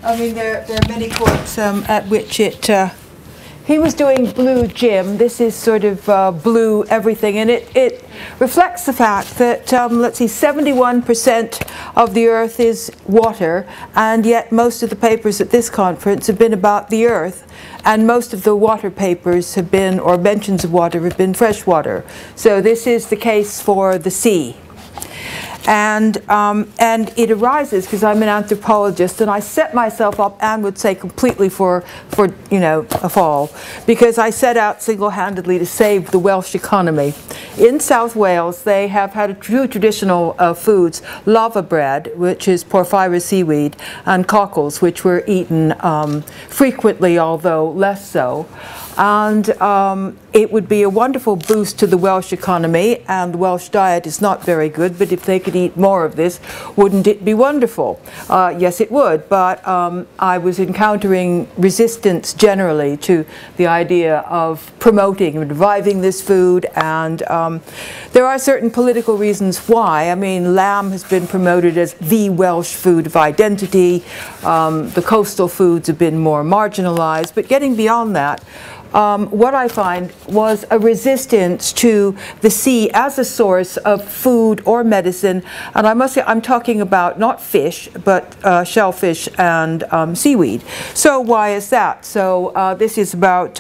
I mean, there are many points at which it... he was doing blue Jim. This is sort of blue everything, and it reflects the fact that, let's see, 71% of the Earth is water, and yet most of the papers at this conference have been about the Earth, and most of the water papers have been, or mentions of water, have been freshwater. So this is the case for the sea. And it arises because I'm an anthropologist, and I set myself up, Anne would say, completely for you know, a fall, because I set out single-handedly to save the Welsh economy. In South Wales, they have had two traditional foods: lava bread, which is porphyra seaweed, and cockles, which were eaten frequently, although less so. And it would be a wonderful boost to the Welsh economy, and the Welsh diet is not very good, but if they could eat more of this, wouldn't it be wonderful? Yes, it would, but I was encountering resistance generally to the idea of promoting and reviving this food, and there are certain political reasons why. I mean, lamb has been promoted as the Welsh food of identity. The coastal foods have been more marginalized, but getting beyond that, what I find was a resistance to the sea as a source of food or medicine. And I must say, I'm talking about not fish, but shellfish and seaweed. So why is that? So this is about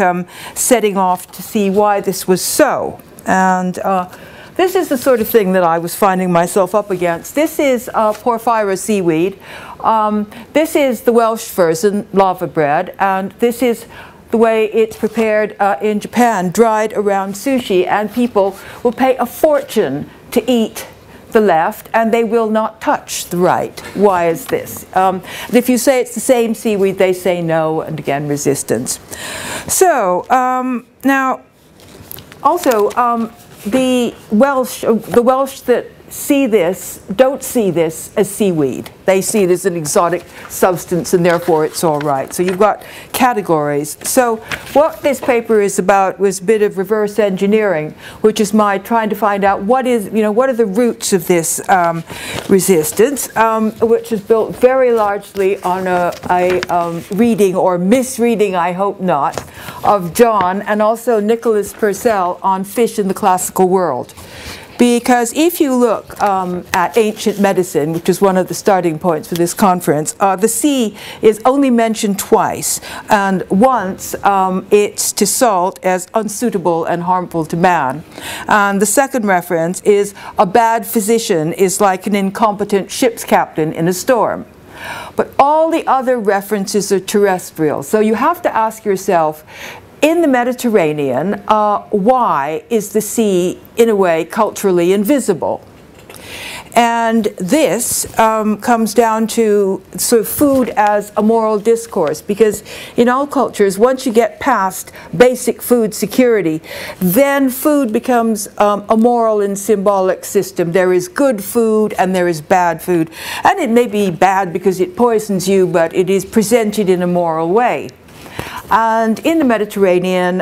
setting off to see why this was so. And this is the sort of thing that I was finding myself up against. This is porphyra seaweed. This is the Welsh version, lava bread, and this is the way it's prepared in Japan, dried around sushi, and people will pay a fortune to eat the left, and they will not touch the right. Why is this? And if you say it's the same seaweed, they say no, and again, resistance. So, now, also, the Welsh that see this don't see this as seaweed. They see it as an exotic substance, and therefore it's all right. So you've got categories. So what this paper is about was a bit of reverse engineering, which is my trying to find out what are the roots of this resistance, which is built very largely on a reading or misreading, I hope not, of John and also Nicholas Purcell on fish in the classical world. Because if you look at ancient medicine, which is one of the starting points for this conference, the sea is only mentioned twice. And once it's to salt as unsuitable and harmful to man. And the second reference is a bad physician is like an incompetent ship's captain in a storm. But all the other references are terrestrial. So you have to ask yourself, in the Mediterranean, why is the sea, in a way, culturally invisible? And this comes down to sort of food as a moral discourse, because in all cultures, once you get past basic food security, then food becomes a moral and symbolic system. There is good food and there is bad food. And it may be bad because it poisons you, but it is presented in a moral way. And in the Mediterranean,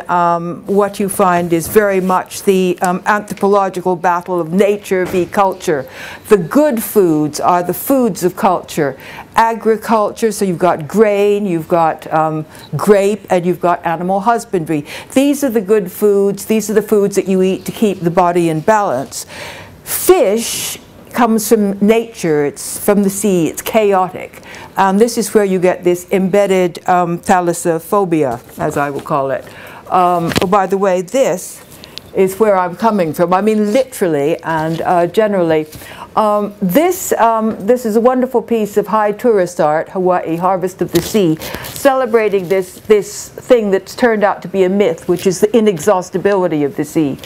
what you find is very much the anthropological battle of nature v. culture. The good foods are the foods of culture. Agriculture, so you've got grain, you've got grape, and you've got animal husbandry. These are the good foods. These are the foods that you eat to keep the body in balance. Fish comes from nature, it's from the sea, it's chaotic. This is where you get this embedded thalassophobia, as I will call it. Oh, by the way, this is where I'm coming from. I mean, literally and generally. This is a wonderful piece of high tourist art, Hawaii, Harvest of the Sea, celebrating this thing that's turned out to be a myth, which is the inexhaustibility of the sea.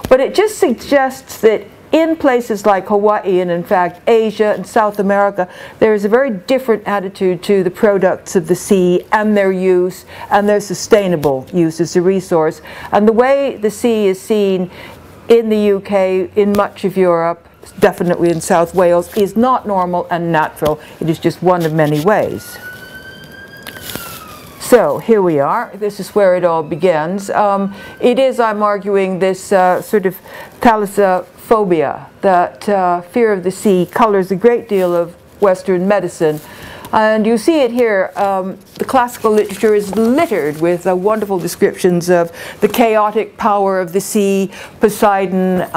But it just suggests that in places like Hawaii and in fact Asia and South America, there is a very different attitude to the products of the sea and their use and their sustainable use as a resource. And the way the sea is seen in the UK, in much of Europe, definitely in South Wales, is not normal and natural. It is just one of many ways. So here we are. This is where it all begins. It is, I'm arguing, this sort of thalassophobia, that fear of the sea colors a great deal of Western medicine. And you see it here. The classical literature is littered with wonderful descriptions of the chaotic power of the sea, Poseidon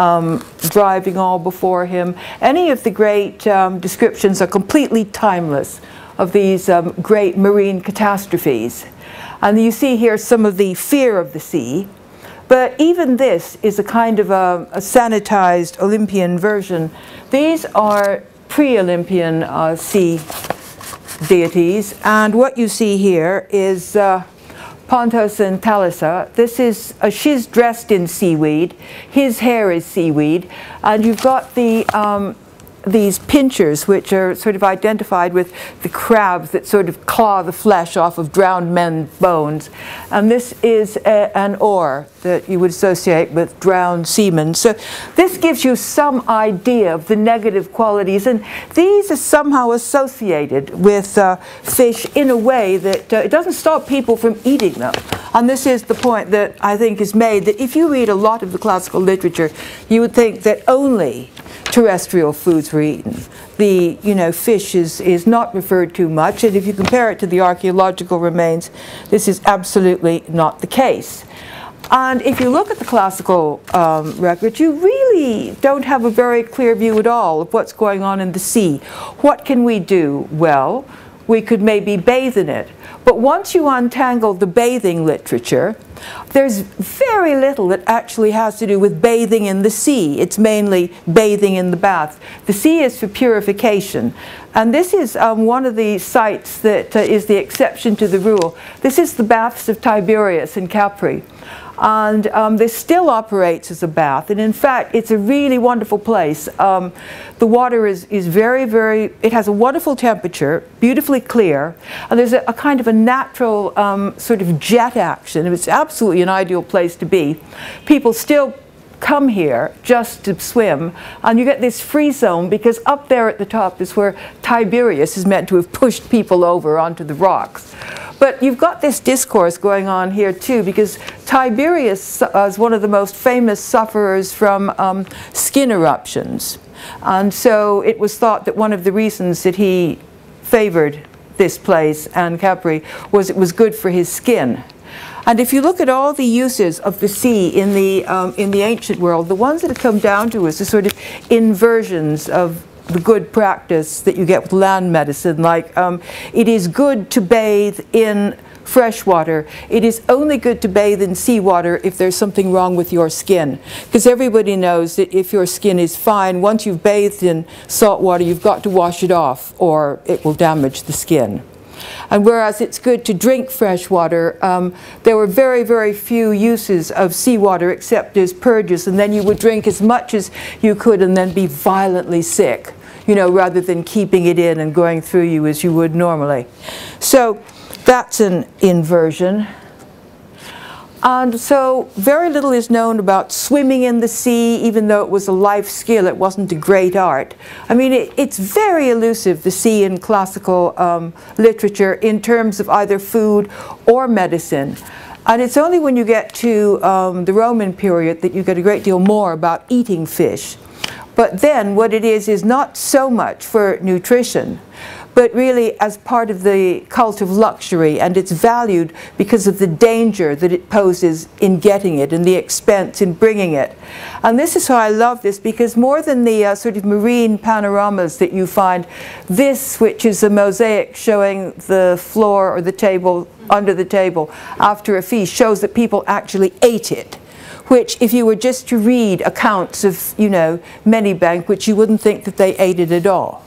driving all before him. Any of the great descriptions are completely timeless of these great marine catastrophes. And you see here some of the fear of the sea. But even this is a kind of a sanitized Olympian version. These are pre-Olympian sea deities. And what you see here is Pontos and Thalassa. This is, she's dressed in seaweed. His hair is seaweed. And you've got the these pinchers, which are sort of identified with the crabs that sort of claw the flesh off of drowned men's bones. And this is an oar that you would associate with drowned seamen. So this gives you some idea of the negative qualities. And these are somehow associated with fish in a way that it doesn't stop people from eating them. And this is the point that I think is made, that if you read a lot of the classical literature, you would think that only terrestrial foods were eaten. The fish is not referred to much, and if you compare it to the archaeological remains, this is absolutely not the case. And if you look at the classical records, you really don't have a very clear view at all of what's going on in the sea. What can we do? Well, we could maybe bathe in it. But once you untangle the bathing literature, there's very little that actually has to do with bathing in the sea. It's mainly bathing in the bath. The sea is for purification. And this is one of the sites that is the exception to the rule. This is the baths of Tiberias in Capri. And this still operates as a bath. And in fact, it's a really wonderful place. The water is very, very, it has a wonderful temperature, beautifully clear. And there's a kind of a natural sort of jet action. It's absolutely an ideal place to be. People still come here just to swim, and you get this free zone, because up there at the top is where Tiberius is meant to have pushed people over onto the rocks. But you've got this discourse going on here too, because Tiberius is one of the most famous sufferers from skin eruptions. And so it was thought that one of the reasons that he favored this place and Capri was it was good for his skin. And if you look at all the uses of the sea in the ancient world, the ones that have come down to us are sort of inversions of the good practice that you get with land medicine, like it is good to bathe in fresh water. It is only good to bathe in seawater if there's something wrong with your skin. Because everybody knows that if your skin is fine, once you've bathed in salt water, you've got to wash it off or it will damage the skin. And whereas it's good to drink fresh water, there were very, very few uses of seawater except as purges, and then you would drink as much as you could and then be violently sick, rather than keeping it in and going through you as you would normally. So that's an inversion. And so very little is known about swimming in the sea, even though it was a life skill. It wasn't a great art. I mean, it's very elusive, the sea in classical literature, in terms of either food or medicine. And it's only when you get to the Roman period that you get a great deal more about eating fish. But then what it is not so much for nutrition, but really as part of the cult of luxury, and it's valued because of the danger that it poses in getting it and the expense in bringing it. And this is why I love this, because more than the sort of marine panoramas that you find, this, which is a mosaic showing the floor or the table, under the table, after a feast, shows that people actually ate it. Which, if you were just to read accounts of, many banquets, you wouldn't think that they ate it at all.